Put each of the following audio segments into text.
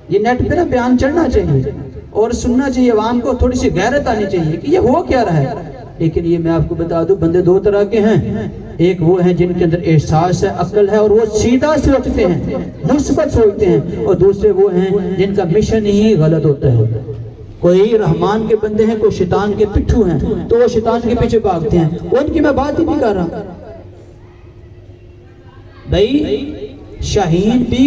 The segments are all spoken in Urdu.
یہ نیٹ پہ نا بیان چڑھنا چاہیے اور سننا چاہیے، عوام کو تھوڑی سی غیرت آنی چاہیے کہ یہ ہو کیا رہا ہے۔ لیکن یہ میں آپ کو بتا دوں، بندے دو طرح کے ہیں، ایک وہ ہیں جن کے اندر احساس ہے، عقل ہے، اور وہ سیدھا سوچتے ہیں، مثبت سوچتے ہیں، اور دوسرے وہ ہیں جن کا مشن ہی غلط ہوتا ہے۔ کوئی رحمان کے بندے ہیں، کوئی شیطان کے پٹھو ہیں، تو وہ شیطان کے پیچھے بھاگتے ہیں، ان کی میں بات ہی نہیں کر رہا۔ بھائی شاہین بھی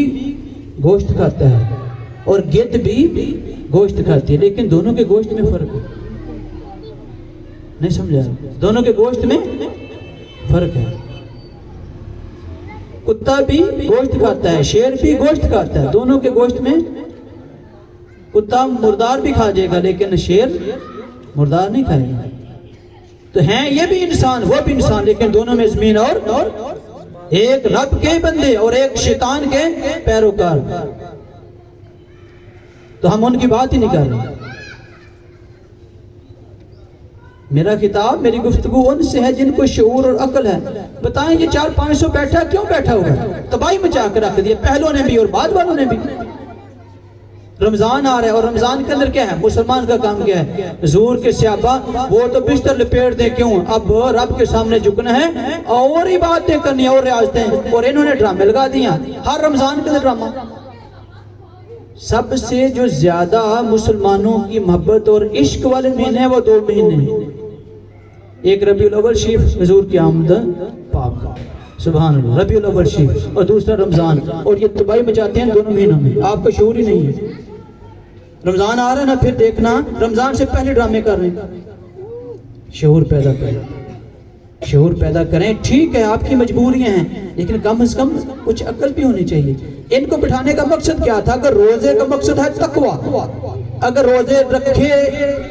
گوشت کھاتا ہے اور گدھ بھی گوشت کھاتی ہے، لیکن دونوں کے گوشت میں فرق ہے، نہیں سمجھا؟ دونوں کے گوشت میں فرق ہے۔ کتا بھی گوشت کھاتا ہے، شیر بھی گوشت کھاتا ہے، دونوں کے گوشت میں، کتا مردار بھی کھا جائے گا لیکن شیر مردار نہیں کھائے گا۔ تو ہیں یہ بھی انسان، وہ بھی انسان، لیکن دونوں میں زمین اور ایک رب کے بندے اور ایک شیطان کے پیروکار۔ تو ہم ان کی بات ہی نہیں کر رہے۔ میرا خطاب، میری گفتگو ان سے ہے جن کو شعور اور عقل ہے۔ بتائیں یہ 400-500 بیٹھا کیوں بیٹھا ہوا ہے؟ تباہی مچا کے رکھ دیا پہلوں نے بھی اور بعد والوں نے بھی۔ رمضان آ رہا ہے اور رمضان کے اندر کیا ہے؟ مسلمان کا کام کیا ہے؟ حضور کے صحابہ وہ تو بستر لپیٹ دیں، کیوں؟ اب رب کے سامنے جھکنا ہے اور عبادتیں کرنی اور ریاضتیں، اور انہوں نے ڈرامے لگا دیا ہر رمضان کے اندر ڈرامہ۔ سب سے جو زیادہ مسلمانوں کی محبت اور عشق والے مہینے ہیں وہ 2 مہینے ہیں، ایک ربیع الاول شریف حضور کی آمد پاک، سبحان اللہ، ربیع الاول شریف، اور دوسرا رمضان، اور یہ تباہی مچاتے ہیں دونوں مہینوں میں۔ آپ کو شعور ہی نہیں ہے۔ رمضان آ رہا ہے نا، پھر دیکھنا رمضان سے پہلے ڈرامے کر رہے ہیں۔ شعور پیدا کریں، شعور پیدا کریں۔ ٹھیک ہے آپ کی مجبوریاں ہیں، لیکن کم از کم کچھ عقل بھی ہونی چاہیے۔ ان کو بٹھانے کا مقصد کیا تھا؟ اگر روزے کا مقصد ہے تقویٰ، اگر روزے رکھے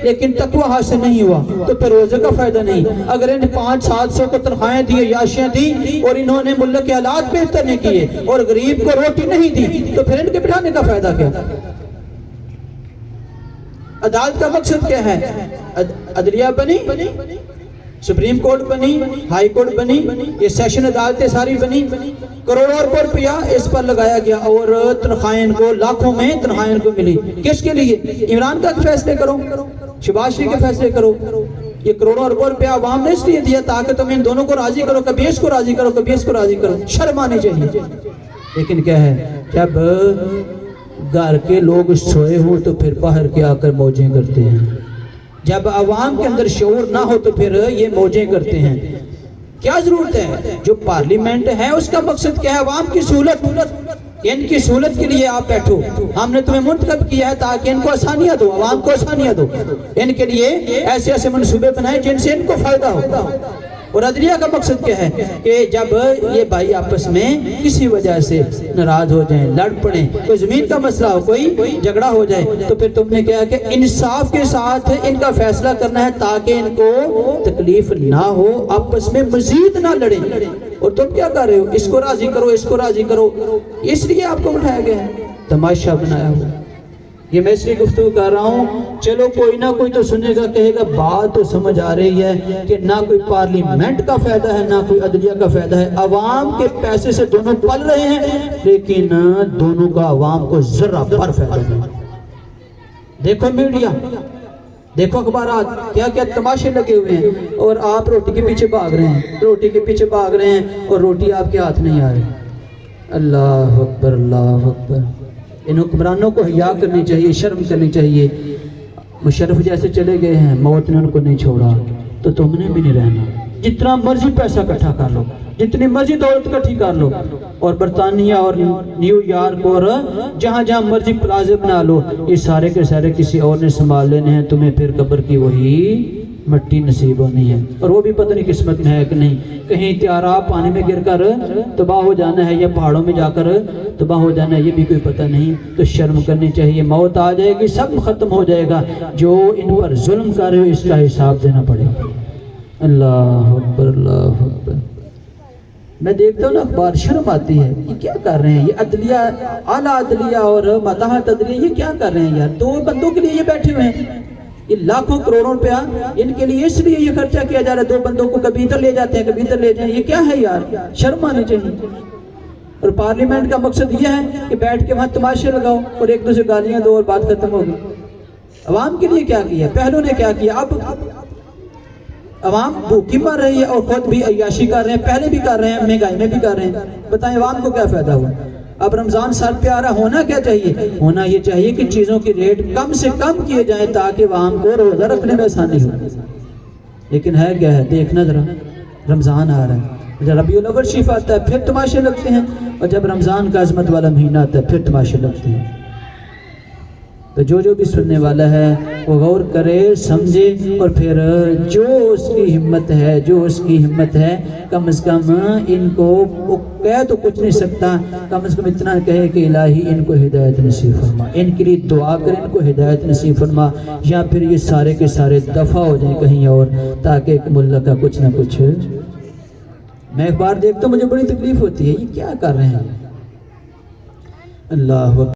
لیکن تقویٰ حاصل نہیں ہوا تو پھر روزے کا فائدہ نہیں۔ اگر ان 500-700 کو تنخواہیں دی، یاشیاں دی، اور انہوں نے ملک کے حالات بہتر نہیں کیے اور غریب کو روٹی نہیں دی، تو پھر ان کے بٹھانے کا فائدہ کیا؟ عدالت کا مقصد کیا ہے؟ عدلیہ بنی، سپریم کورٹ بنی، ہائی کورٹ بنی، یہ سیشن عدالتیں ساری بنی، کروڑوں روپیہ اس پر لگایا گیا، اور تنخواہیں کو لاکھوں میں تنخواہیں کو ملی۔ کس کے لیے؟ عمران کا فیصلے کرو، شہباز شریف کے فیصلے کرو۔ یہ کروڑوں روپیہ عوام نے اس لیے دیا تاکہ تم ان دونوں کو راضی کرو، کبھی اس کو راضی کرو، کبھی اس کو راضی کرو۔ شرم آنی چاہیے۔ لیکن کیا ہے، جب گھر کے لوگ سوئے ہوں تو پھر باہر کے آ کر موجیں کرتے ہیں۔ جب عوام کے اندر شعور نہ ہو تو پھر یہ موجیں کرتے ہیں۔ کیا ضرورت ہے؟ جو پارلیمنٹ ہے اس کا مقصد کیا ہے؟ عوام کی سہولت۔ ان کی سہولت کے لیے آپ بیٹھو، ہم نے تمہیں منتخب کیا ہے تاکہ ان کو آسانیاں دو، عوام کو آسانیاں دو، ان کے لیے ایسے ایسے منصوبے بنائیں جن سے ان کو فائدہ ہو۔ اور عدلیہ کا مقصد کیا ہے؟ کہ جب یہ بھائی آپس میں کسی وجہ سے ناراض ہو جائیں، لڑ پڑیں، کوئی زمین کا مسئلہ ہو، کوئی جھگڑا ہو جائے، تو پھر تم نے کیا کہ انصاف کے ساتھ ان کا فیصلہ کرنا ہے تاکہ ان کو تکلیف نہ ہو، آپس میں مزید نہ لڑیں۔ اور تم کیا کر رہے ہو؟ اس کو راضی کرو، اس کو راضی کرو۔ اس لیے آپ کو بٹھایا گیا ہے، تماشا بنایا ہوا۔ یہ میں اس لیے گفتگو کر رہا ہوں، چلو کوئی نہ کوئی تو سنے گا، کہے گا بات تو سمجھ آ رہی ہے کہ نہ کوئی پارلیمنٹ کا فائدہ ہے نہ کوئی عدلیہ کا فائدہ ہے، عوام کے پیسے سے دونوں پل رہے ہیں، لیکن دونوں کا عوام کو ذرہ پر فائدہ نہیں۔ دیکھو میڈیا، دیکھو اخبارات، کیا کیا تماشے لگے ہوئے ہیں، اور آپ روٹی کے پیچھے بھاگ رہے ہیں، روٹی کے پیچھے بھاگ رہے ہیں، اور روٹی آپ کے ہاتھ نہیں آ رہی۔ اللہ اکبر، اللہ اکبر۔ ان حکمرانوں کو حیا کرنی چاہیے، شرم کرنی چاہیے۔ مشرف جیسے چلے گئے ہیں، موت نے ان کو نہیں چھوڑا، تو تم نے بھی نہیں رہنا۔ جتنا مرضی پیسہ اکٹھا کر لو، جتنی مرضی دولت اکٹھی کر لو، اور برطانیہ اور نیو یارک اور جہاں جہاں مرضی پلازے بنا لو، یہ سارے کے سارے کسی اور نے سنبھال لینے ہیں، تمہیں پھر قبر کی وہی مٹی نصیب ہونی ہے، اور وہ بھی پتہ نہیں قسمت میں ہے کہ نہیں۔ کہیں تیارہ پانی میں گر کر تباہ ہو جانا ہے یا پہاڑوں میں جا کر تباہ ہو جانا ہے، یہ بھی کوئی پتہ نہیں۔ تو شرم کرنی چاہیے، موت آ جائے گی، سب ختم ہو جائے گا، جو ان پر ظلم کر رہے ہو اس کا حساب دینا پڑے گا۔ اللہ اکبر، اللہ اکبر۔ میں دیکھتا ہوں نا اخبار، شرم آتی ہے، یہ کیا کر رہے ہیں؟ یہ عدلیہ، اعلیٰ عدلیہ اور ماتحت عدلیہ، یہ کیا کر رہے ہیں یار؟ 2 بندوں کے لیے یہ بیٹھے ہوئے ہیں، یہ لاکھوں کروڑوں روپیہ ان کے لیے اس لیے یہ خرچہ کیا جا رہا ہے، 2 بندوں کو کبھی ادھر لے جاتے ہیں کبھی ادھر لے جائیں، یہ کیا ہے یار؟ شرم آنی چاہیے۔ اور پارلیمنٹ کا مقصد یہ ہے کہ بیٹھ کے وہاں تماشے لگاؤ اور ایک دوسرے گالیاں دو اور بات ختم ہو گئی. عوام کے لیے کیا کیا؟ پہلو نے کیا کیا؟ اب عوام بھوکی مر رہی ہے اور خود بھی عیاشی کر رہے ہیں، پہلے بھی کر رہے ہیں، مہنگائی میں بھی کر رہے ہیں. بتائیں عوام کو کیا فائدہ ہوا؟ اب رمضان سال پہ آ رہا، ہونا کیا چاہیے؟ ہونا یہ چاہیے کہ چیزوں کی ریٹ کم سے کم کیے جائیں تاکہ عوام کو روزہ رکھنے میں آسانی ہو. لیکن ہے کیا ہے؟ دیکھنا ذرا، رمضان آ رہا ہے، جب ربیع الاول شریف آتا ہے پھر تماشے لگتے ہیں، اور جب رمضان کا عظمت والا مہینہ آتا ہے پھر تماشے لگتے ہیں. تو جو بھی سننے والا ہے وہ غور کرے، سمجھے، اور پھر جو اس کی ہمت ہے کم از کم ان کو وہ کہہ تو کچھ نہیں سکتا، کم از کم اتنا کہے کہ الہی ان کو ہدایت نصیب فرما، ان کے لیے دعا کریں ان کو ہدایت نصیب فرما، یا پھر یہ سارے کے سارے دفع ہو جائیں کہیں اور، تاکہ ایک ملک کا کچھ نہ کچھ. میں ایک بار دیکھتا ہوں مجھے بڑی تکلیف ہوتی ہے، یہ کیا کر رہے ہیں؟ اللہ